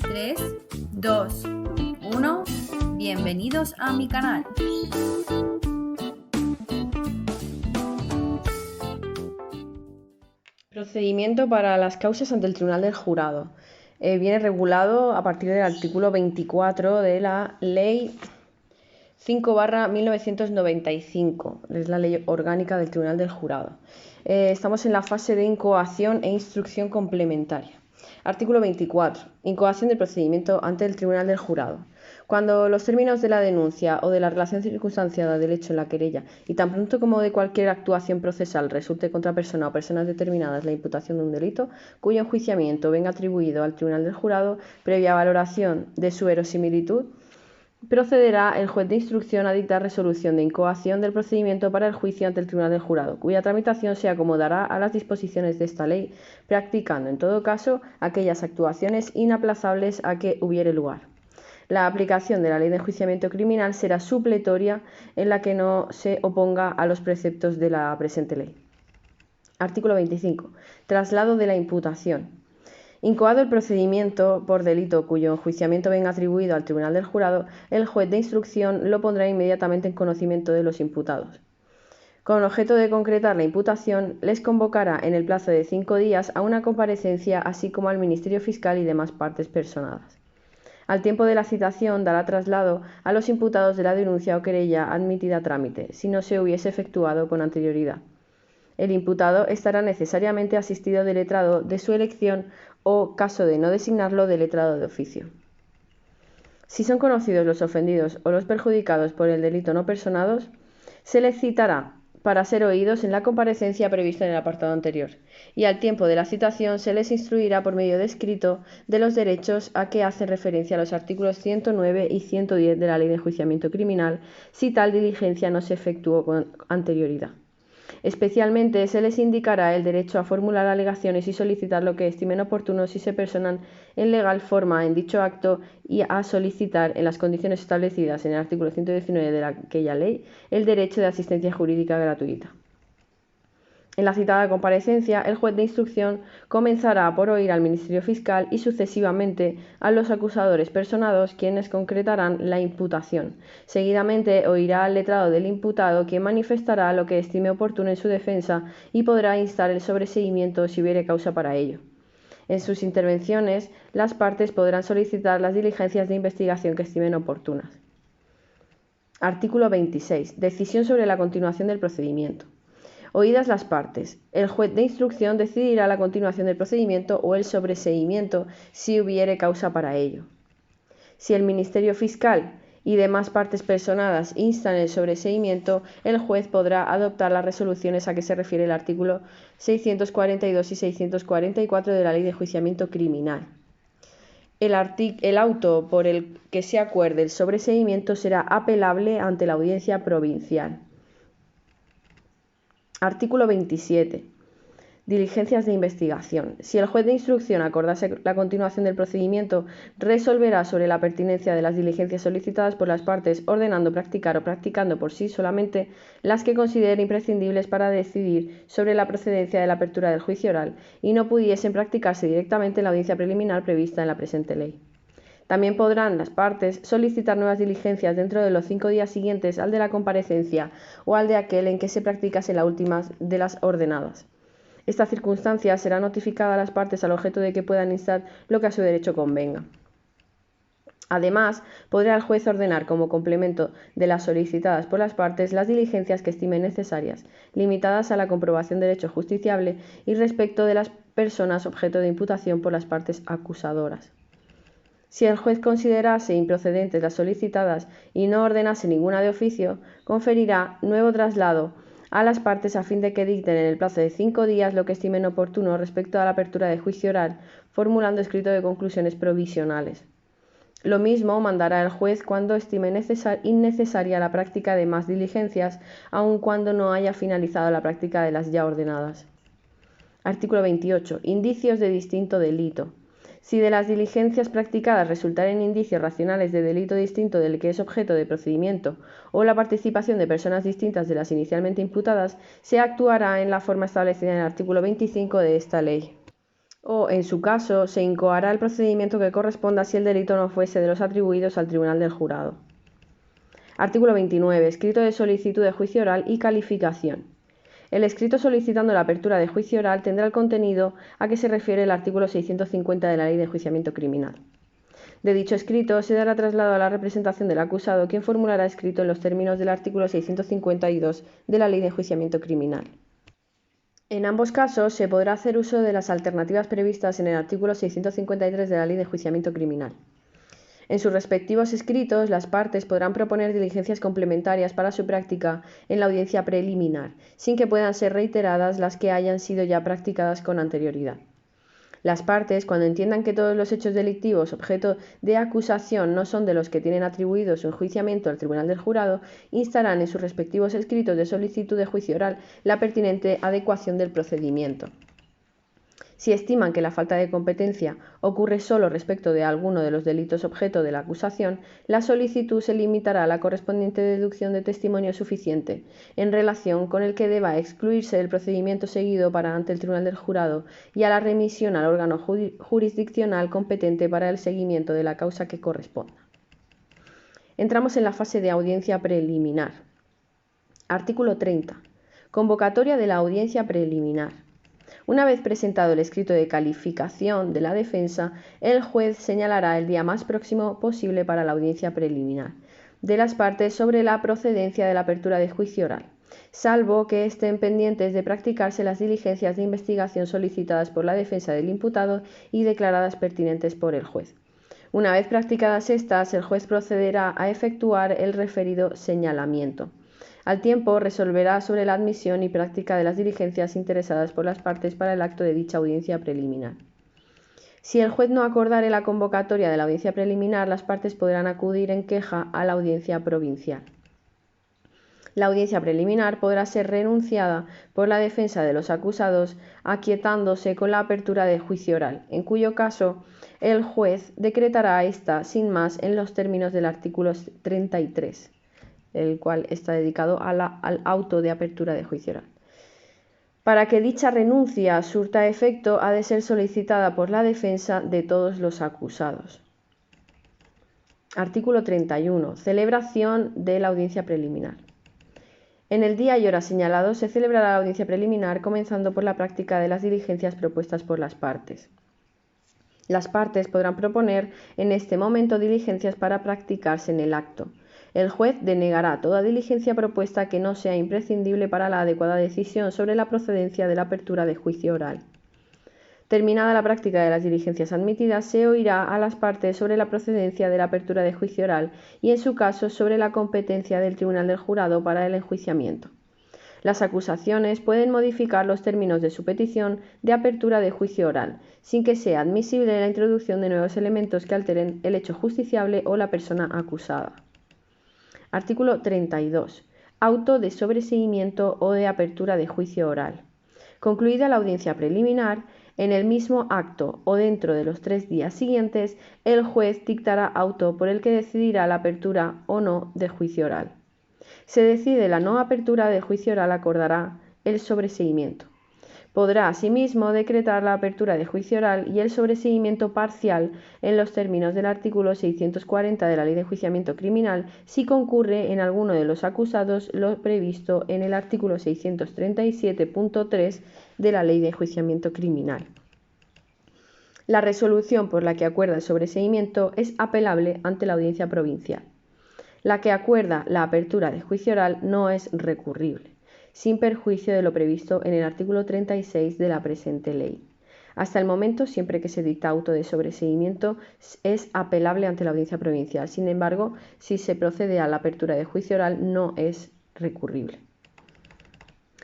3, 2, 1. Bienvenidos a mi canal. Procedimiento para las causas ante el Tribunal del Jurado. Viene regulado a partir del artículo 24 de la Ley 5/1995, es la Ley Orgánica del Tribunal del Jurado. Estamos en la fase de incoación e instrucción complementaria. Artículo 24. Incoación del procedimiento ante el Tribunal del Jurado. Cuando los términos de la denuncia o de la relación circunstanciada del hecho en la querella y tan pronto como de cualquier actuación procesal resulte contra persona o personas determinadas la imputación de un delito cuyo enjuiciamiento venga atribuido al Tribunal del Jurado, previa valoración de su verosimilitud, procederá el juez de instrucción a dictar resolución de incoación del procedimiento para el juicio ante el Tribunal del Jurado, cuya tramitación se acomodará a las disposiciones de esta ley, practicando en todo caso aquellas actuaciones inaplazables a que hubiere lugar. La aplicación de la ley de enjuiciamiento criminal será supletoria en la que no se oponga a los preceptos de la presente ley. Artículo 25. Traslado de la imputación. Incoado el procedimiento por delito cuyo enjuiciamiento venga atribuido al Tribunal del Jurado, el juez de instrucción lo pondrá inmediatamente en conocimiento de los imputados. Con objeto de concretar la imputación, les convocará en el plazo de 5 días a una comparecencia, así como al Ministerio Fiscal y demás partes personadas. Al tiempo de la citación dará traslado a los imputados de la denuncia o querella admitida a trámite, si no se hubiese efectuado con anterioridad. El imputado estará necesariamente asistido de letrado de su elección o, caso de no designarlo, de letrado de oficio. Si son conocidos los ofendidos o los perjudicados por el delito no personados, se les citará para ser oídos en la comparecencia prevista en el apartado anterior, y al tiempo de la citación se les instruirá por medio de escrito de los derechos a que hacen referencia los artículos 109 y 110 de la Ley de Enjuiciamiento Criminal, si tal diligencia no se efectuó con anterioridad. Especialmente se les indicará el derecho a formular alegaciones y solicitar lo que estimen oportuno si se personan en legal forma en dicho acto y a solicitar, en las condiciones establecidas en el artículo 119 de aquella ley, el derecho de asistencia jurídica gratuita. En la citada comparecencia, el juez de instrucción comenzará por oír al Ministerio Fiscal y sucesivamente a los acusadores personados, quienes concretarán la imputación. Seguidamente oirá al letrado del imputado, quien manifestará lo que estime oportuno en su defensa y podrá instar el sobreseimiento si hubiere causa para ello. En sus intervenciones, las partes podrán solicitar las diligencias de investigación que estimen oportunas. Artículo 26. Decisión sobre la continuación del procedimiento. Oídas las partes, el juez de instrucción decidirá la continuación del procedimiento o el sobreseimiento si hubiere causa para ello. Si el Ministerio Fiscal y demás partes personadas instan el sobreseimiento, el juez podrá adoptar las resoluciones a que se refiere el artículo 642 y 644 de la Ley de Enjuiciamiento Criminal. El auto por el que se acuerde el sobreseimiento será apelable ante la Audiencia Provincial. Artículo 27. Diligencias de investigación. Si el juez de instrucción acordase la continuación del procedimiento, resolverá sobre la pertinencia de las diligencias solicitadas por las partes, ordenando practicar o practicando por sí solamente las que considere imprescindibles para decidir sobre la procedencia de la apertura del juicio oral y no pudiesen practicarse directamente en la audiencia preliminar prevista en la presente ley. También podrán las partes solicitar nuevas diligencias dentro de los 5 días siguientes al de la comparecencia o al de aquel en que se practicase la última de las ordenadas. Esta circunstancia será notificada a las partes al objeto de que puedan instar lo que a su derecho convenga. Además, podrá el juez ordenar como complemento de las solicitadas por las partes las diligencias que estimen necesarias, limitadas a la comprobación del hecho justiciable y respecto de las personas objeto de imputación por las partes acusadoras. Si el juez considerase improcedentes las solicitadas y no ordenase ninguna de oficio, conferirá nuevo traslado a las partes a fin de que dicten en el plazo de 5 días lo que estimen oportuno respecto a la apertura de juicio oral, formulando escrito de conclusiones provisionales. Lo mismo mandará el juez cuando estime innecesaria la práctica de más diligencias, aun cuando no haya finalizado la práctica de las ya ordenadas. Artículo 28. Indicios de distinto delito. Si de las diligencias practicadas resultaren indicios racionales de delito distinto del que es objeto de procedimiento o la participación de personas distintas de las inicialmente imputadas, se actuará en la forma establecida en el artículo 25 de esta ley. o, en su caso, se incoará el procedimiento que corresponda si el delito no fuese de los atribuidos al tribunal del jurado. Artículo 29. Escrito de solicitud de juicio oral y calificación. El escrito solicitando la apertura de juicio oral tendrá el contenido a que se refiere el artículo 650 de la Ley de Enjuiciamiento Criminal. De dicho escrito se dará traslado a la representación del acusado, quien formulará escrito en los términos del artículo 652 de la Ley de Enjuiciamiento Criminal. En ambos casos se podrá hacer uso de las alternativas previstas en el artículo 653 de la Ley de Enjuiciamiento Criminal. En sus respectivos escritos, las partes podrán proponer diligencias complementarias para su práctica en la audiencia preliminar, sin que puedan ser reiteradas las que hayan sido ya practicadas con anterioridad. Las partes, cuando entiendan que todos los hechos delictivos objeto de acusación no son de los que tienen atribuido su enjuiciamiento al tribunal del jurado, instarán en sus respectivos escritos de solicitud de juicio oral la pertinente adecuación del procedimiento. Si estiman que la falta de competencia ocurre solo respecto de alguno de los delitos objeto de la acusación, la solicitud se limitará a la correspondiente deducción de testimonio suficiente, en relación con el que deba excluirse del procedimiento seguido para ante el tribunal del jurado, y a la remisión al órgano jurisdiccional competente para el seguimiento de la causa que corresponda. Entramos en la fase de audiencia preliminar. Artículo 30. Convocatoria de la audiencia preliminar. Una vez presentado el escrito de calificación de la defensa, el juez señalará el día más próximo posible para la audiencia preliminar de las partes sobre la procedencia de la apertura de juicio oral, salvo que estén pendientes de practicarse las diligencias de investigación solicitadas por la defensa del imputado y declaradas pertinentes por el juez. Una vez practicadas estas, el juez procederá a efectuar el referido señalamiento. Al tiempo, resolverá sobre la admisión y práctica de las diligencias interesadas por las partes para el acto de dicha audiencia preliminar. Si el juez no acordare la convocatoria de la audiencia preliminar, las partes podrán acudir en queja a la audiencia provincial. La audiencia preliminar podrá ser renunciada por la defensa de los acusados, aquietándose con la apertura de juicio oral, en cuyo caso el juez decretará esta sin más en los términos del artículo 33. El cual está dedicado al auto de apertura de juicio oral. Para que dicha renuncia surta efecto, ha de ser solicitada por la defensa de todos los acusados. Artículo 31. Celebración de la audiencia preliminar. En el día y hora señalados se celebrará la audiencia preliminar, comenzando por la práctica de las diligencias propuestas por las partes. Las partes podrán proponer en este momento diligencias para practicarse en el acto. El juez denegará toda diligencia propuesta que no sea imprescindible para la adecuada decisión sobre la procedencia de la apertura de juicio oral. Terminada la práctica de las diligencias admitidas, se oirá a las partes sobre la procedencia de la apertura de juicio oral y, en su caso, sobre la competencia del tribunal del jurado para el enjuiciamiento. Las acusaciones pueden modificar los términos de su petición de apertura de juicio oral, sin que sea admisible la introducción de nuevos elementos que alteren el hecho justiciable o la persona acusada. Artículo 32. Auto de sobreseimiento o de apertura de juicio oral. Concluida la audiencia preliminar, en el mismo acto o dentro de los 3 días siguientes, el juez dictará auto por el que decidirá la apertura o no de juicio oral. Se decide la no apertura de juicio oral, acordará el sobreseimiento. Podrá asimismo decretar la apertura de juicio oral y el sobreseimiento parcial en los términos del artículo 640 de la Ley de Enjuiciamiento Criminal si concurre en alguno de los acusados lo previsto en el artículo 637.3 de la Ley de Enjuiciamiento Criminal. La resolución por la que acuerda el sobreseimiento es apelable ante la audiencia provincial. La que acuerda la apertura de juicio oral no es recurrible, sin perjuicio de lo previsto en el artículo 36 de la presente ley. Hasta el momento, siempre que se dicta auto de sobreseimiento, es apelable ante la audiencia provincial. Sin embargo, si se procede a la apertura de juicio oral, no es recurrible.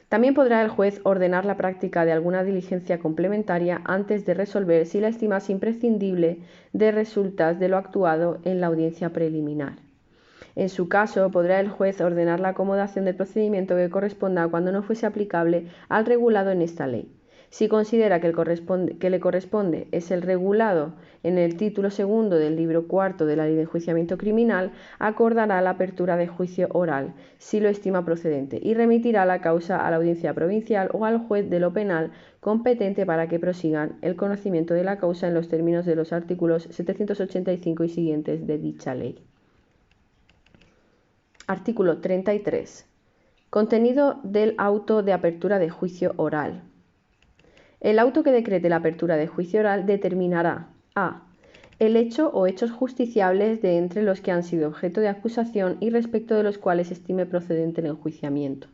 También podrá el juez ordenar la práctica de alguna diligencia complementaria antes de resolver si la estimase imprescindible de resultas de lo actuado en la audiencia preliminar. En su caso, podrá el juez ordenar la acomodación del procedimiento que corresponda cuando no fuese aplicable al regulado en esta ley. Si considera que le corresponde es el regulado en el título segundo del libro cuarto de la Ley de Enjuiciamiento Criminal, acordará la apertura de juicio oral, si lo estima procedente, y remitirá la causa a la Audiencia Provincial o al juez de lo penal competente para que prosigan el conocimiento de la causa en los términos de los artículos 785 y siguientes de dicha ley. Artículo 33. Contenido del auto de apertura de juicio oral. El auto que decrete la apertura de juicio oral determinará a. El hecho o hechos justiciables de entre los que han sido objeto de acusación y respecto de los cuales estime procedente el enjuiciamiento.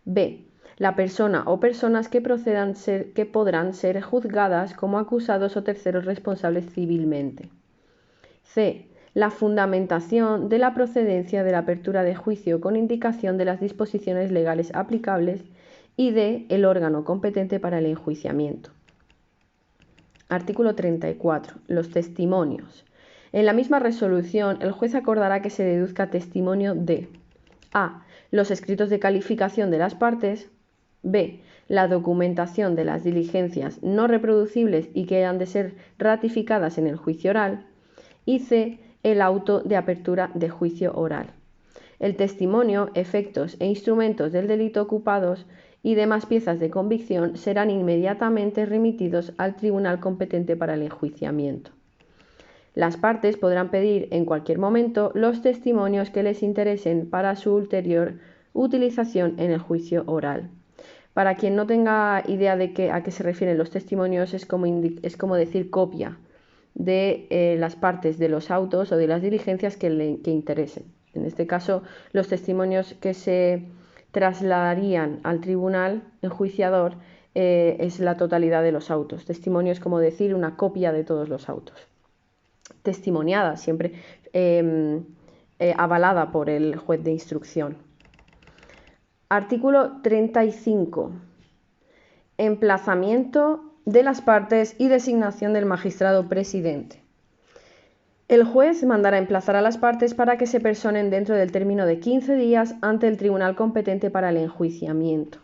b. La persona o personas que podrán ser juzgadas como acusados o terceros responsables civilmente. c. La fundamentación de la procedencia de la apertura de juicio con indicación de las disposiciones legales aplicables y d. El órgano competente para el enjuiciamiento. Artículo 34. Los testimonios. En la misma resolución, el juez acordará que se deduzca testimonio de a. Los escritos de calificación de las partes, b. La documentación de las diligencias no reproducibles y que hayan de ser ratificadas en el juicio oral, y c. El auto de apertura de juicio oral. El testimonio, efectos e instrumentos del delito ocupados y demás piezas de convicción serán inmediatamente remitidos al tribunal competente para el enjuiciamiento. Las partes podrán pedir en cualquier momento los testimonios que les interesen para su ulterior utilización en el juicio oral. Para quien no tenga idea de a qué se refieren los testimonios, es como decir copia de las partes de los autos o de las diligencias que interesen. En este caso, los testimonios que se trasladarían al tribunal enjuiciador es la totalidad de los autos. Testimonio es como decir una copia de todos los autos. Testimoniada, siempre avalada por el juez de instrucción. Artículo 35. Emplazamiento de las partes y designación del magistrado presidente. El juez mandará emplazar a las partes para que se personen dentro del término de 15 días ante el tribunal competente para el enjuiciamiento.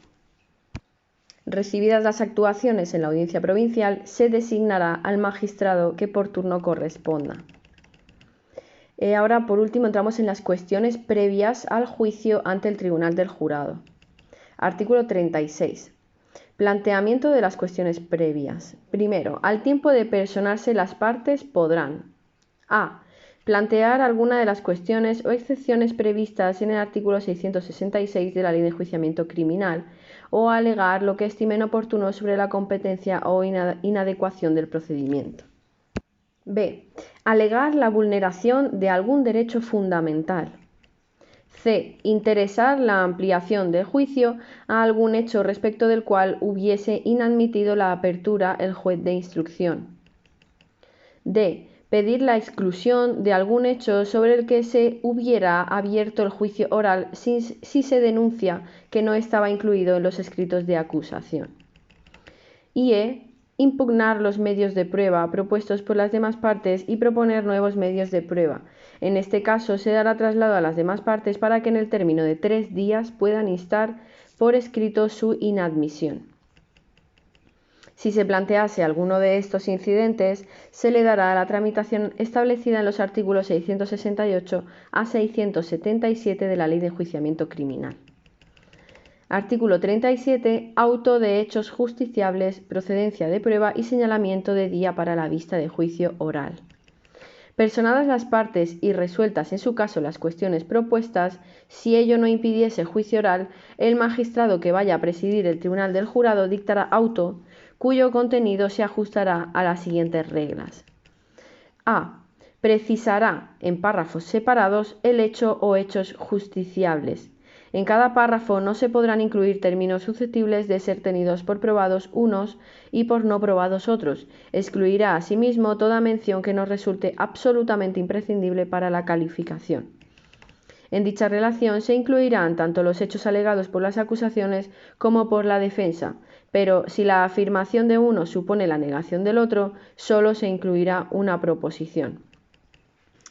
Recibidas las actuaciones en la audiencia provincial, se designará al magistrado que por turno corresponda. Ahora, por último, entramos en las cuestiones previas al juicio ante el tribunal del jurado. Artículo 36. Planteamiento de las cuestiones previas. Primero, al tiempo de personarse las partes podrán a. Plantear alguna de las cuestiones o excepciones previstas en el artículo 666 de la Ley de Enjuiciamiento Criminal o alegar lo que estimen oportuno sobre la competencia o inadecuación del procedimiento. b. Alegar la vulneración de algún derecho fundamental. c. Interesar la ampliación del juicio a algún hecho respecto del cual hubiese inadmitido la apertura el juez de instrucción. d. Pedir la exclusión de algún hecho sobre el que se hubiera abierto el juicio oral si se denuncia que no estaba incluido en los escritos de acusación. Y e. Impugnar los medios de prueba propuestos por las demás partes y proponer nuevos medios de prueba. En este caso, se dará traslado a las demás partes para que en el término de 3 días puedan instar por escrito su inadmisión. Si se plantease alguno de estos incidentes, se le dará la tramitación establecida en los artículos 668 a 677 de la Ley de Enjuiciamiento Criminal. Artículo 37. Auto de hechos justiciables, procedencia de prueba y señalamiento de día para la vista de juicio oral. Personadas las partes y resueltas en su caso las cuestiones propuestas, si ello no impidiese juicio oral, el magistrado que vaya a presidir el tribunal del jurado dictará auto, cuyo contenido se ajustará a las siguientes reglas. A. Precisará en párrafos separados el hecho o hechos justiciables. En cada párrafo no se podrán incluir términos susceptibles de ser tenidos por probados unos y por no probados otros. Excluirá asimismo toda mención que no resulte absolutamente imprescindible para la calificación. En dicha relación se incluirán tanto los hechos alegados por las acusaciones como por la defensa, pero si la afirmación de uno supone la negación del otro, solo se incluirá una proposición.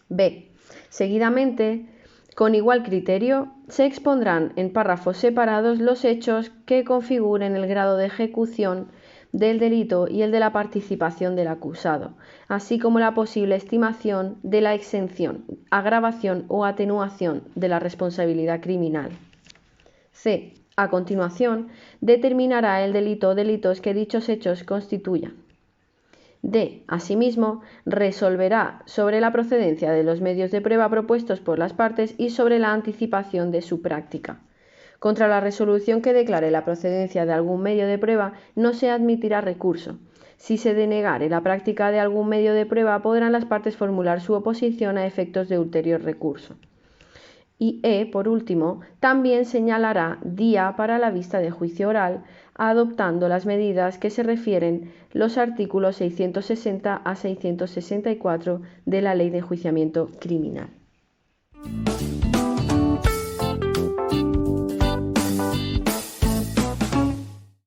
B. Seguidamente, con igual criterio, se expondrán en párrafos separados los hechos que configuren el grado de ejecución del delito y el de la participación del acusado, así como la posible estimación de la exención, agravación o atenuación de la responsabilidad criminal. C. A continuación, determinará el delito o delitos que dichos hechos constituyan. D. Asimismo, resolverá sobre la procedencia de los medios de prueba propuestos por las partes y sobre la anticipación de su práctica. Contra la resolución que declare la procedencia de algún medio de prueba no se admitirá recurso. Si se denegare la práctica de algún medio de prueba, podrán las partes formular su oposición a efectos de ulterior recurso. Y E, por último, también señalará día para la vista de juicio oral, adoptando las medidas que se refieren los artículos 660 a 664 de la Ley de Enjuiciamiento Criminal.